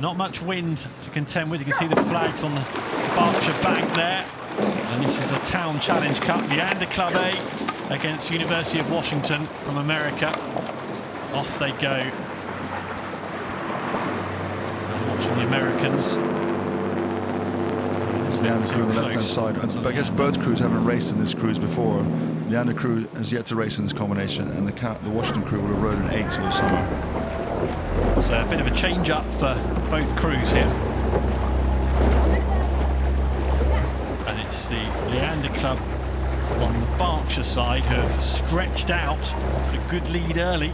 Not much wind to contend with. You can see the flags on the Berkshire bank there. And this is the Town Challenge Cup, Leander Club A against University of Washington from America. Off they go. And watching the Americans. Leander crew on the left-hand side. But I guess both crews haven't raced in this cruise before. Leander crew has yet to race in this combination, and the Washington crew would have rode an 8 all the summer. So a bit of a change-up for both crews here. And it's the Leander Club on the Berkshire side who have stretched out a good lead early.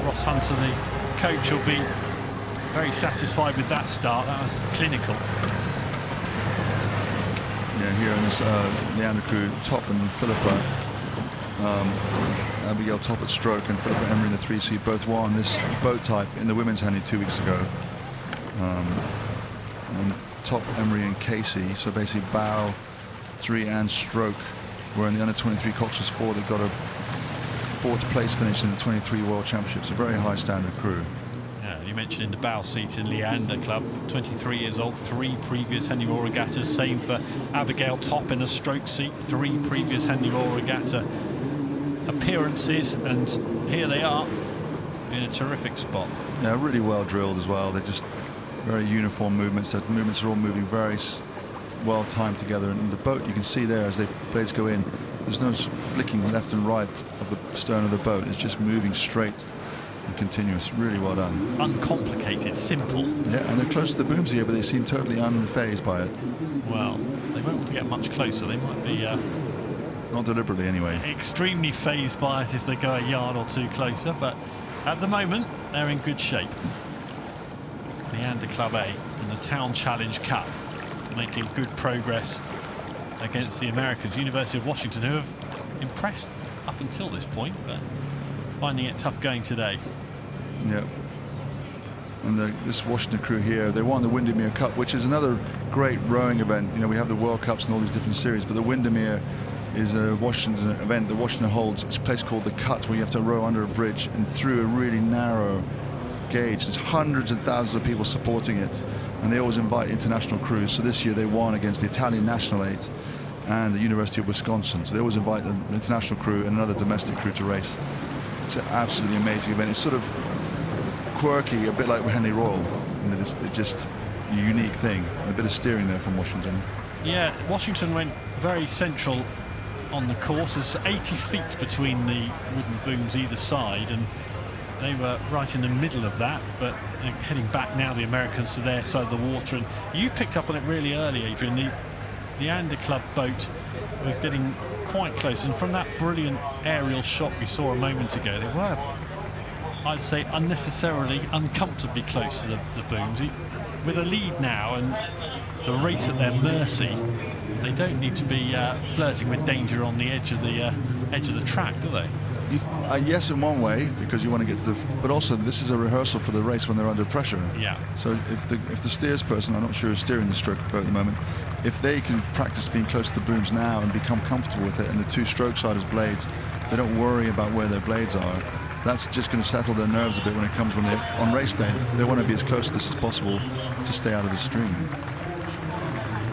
Ross Hunter, the coach, will be very satisfied with that start. That was clinical. Yeah, here in this Leander crew, Top and Philippa, Abigail Top at stroke and Philippa Emery in the 3C both won this boat type in the women's Henley 2 weeks ago. And Top, Emery and Casey, so basically bow, 3 and stroke, were in the under-23 Cox's 4 that got a 4th place finish in the 23 World Championships. A very high standard crew. You mentioned in the bow seat in Leander Club, 23 years old, 3 previous Henley Royal Regattas. Same for Abigail Top in a stroke seat, 3 previous Henley Royal Regatta appearances, and here they are in a terrific spot. Yeah, really well drilled as well. They're just very uniform movements. Their movements are all moving very well timed together, and the boat, you can see there as the blades go in, there's no flicking left and right of the stern of the boat. It's just moving straight and continuous. Really well done. Uncomplicated, simple. Yeah, and they're close to the booms here, but they seem totally unfazed by it. Well, they won't want to get much closer. They might be not deliberately anyway. Extremely phased by it if they go a yard or 2 closer, but at the moment they're in good shape. Leander Club A in the Town Challenge Cup, making good progress against the Americans, University of Washington, who have impressed up until this point, but finding it tough going today. Yeah. And this Washington crew here, they won the Windermere Cup, which is another great rowing event. You know, we have the World Cups and all these different series, but the Windermere is a Washington event that Washington holds. It's a place called the Cut, where you have to row under a bridge and through a really narrow gauge. There's hundreds and thousands of people supporting it, and they always invite international crews. So this year they won against the Italian National 8 and the University of Wisconsin. So they always invite an international crew and another domestic crew to race. It's an absolutely amazing event. It's sort of quirky, a bit like Henley Royal. You know, it's just a unique thing. A bit of steering there from Washington. Yeah, Washington went very central on the course. There's 80 feet between the wooden booms either side, and they were right in the middle of that, but heading back now, the Americans to their side of the water. And you picked up on it really early, Adrian. The Leander Club boat was getting quite close, and from that brilliant aerial shot we saw a moment ago, they were, I'd say, unnecessarily uncomfortably close to the booms. With a lead now and the race at their mercy, they don't need to be flirting with danger on the edge of the track, do they? Yes, in one way, because you want to get to the, but also this is a rehearsal for the race when they're under pressure. Yeah. So if the steers person, I'm not sure who's steering the stroke boat at the moment, if they can practice being close to the booms now and become comfortable with it, and the 2 stroke siders blades, they don't worry about where their blades are. That's just going to settle their nerves a bit when it comes when they're on race day. They want to be as close to this as possible to stay out of the stream.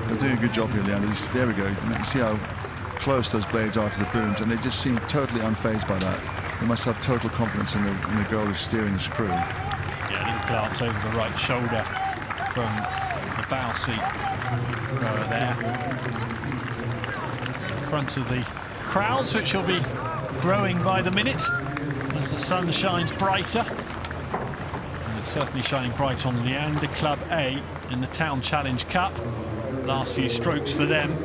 They're doing a good job here, Leander. There we go. You see how close those blades are to the booms, and they just seem totally unfazed by that. They must have total confidence in the girl who's steering this crew. Yeah, a little glance over the right shoulder from the bow seat rower there. In front of the crowds, which will be growing by the minute as the sun shines brighter. And it's certainly shining bright on Leander Club A in the Town Challenge Cup. Last few strokes for them.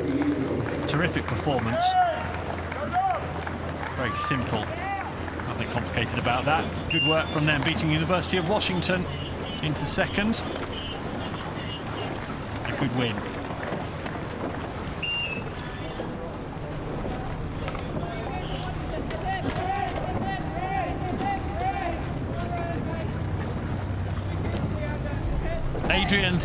Terrific performance. Very simple. Nothing complicated about that. Good work from them, beating University of Washington into second. A good win. Adrian.